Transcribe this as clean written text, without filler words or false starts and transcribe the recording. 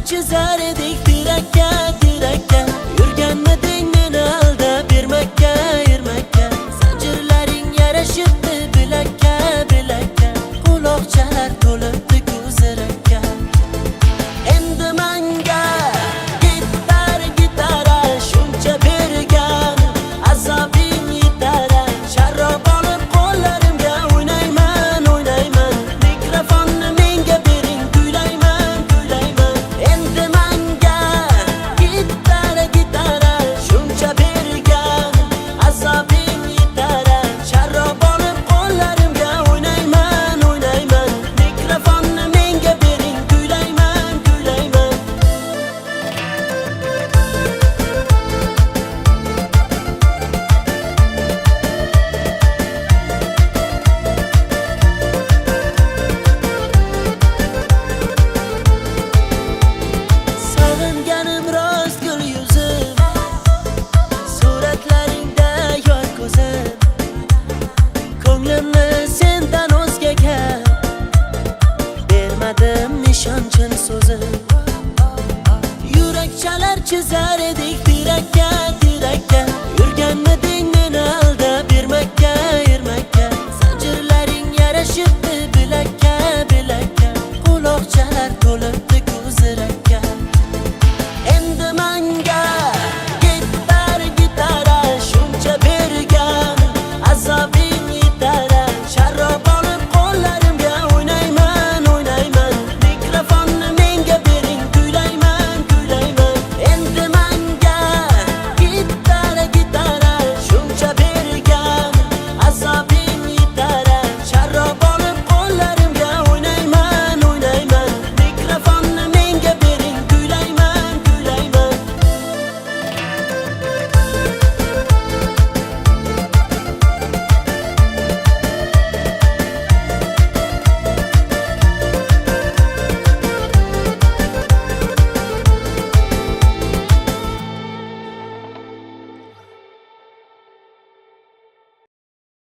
chizar edik tirakka tirakka. Yurganmiding meni aldab bermakka ermakka. Zanjirlaring yarashibdi bilakka bilakka. Quloqchalar to'libdi ko'zirakka. Endi menga gitara shuncha bergan azobing yetar. Sharob olib qo'llarimga o'ynayman o'ynayman. Mikrofonni menga bering kuylayman kuylayman. Endi menga gitara shuncha bergan azobing yetar. Sharob olib qo'llarimga o'ynayman o'ynayman. Mikrofonni menga bering kuylayman kuylayman. Sog'inganim rost gul yuzim, suratlaringda yor ko'zim. Ko'nglimni sendan o'zgaga bermadim nishonchin so'zim. Yurakchalar chizar edik tirakka tirakka. Yurganmiding meni aldab bermakka ermakka. Zanjirlaring yarashibdi bilakka bilakka. Quloqchalar to'libdi ko'zirakka.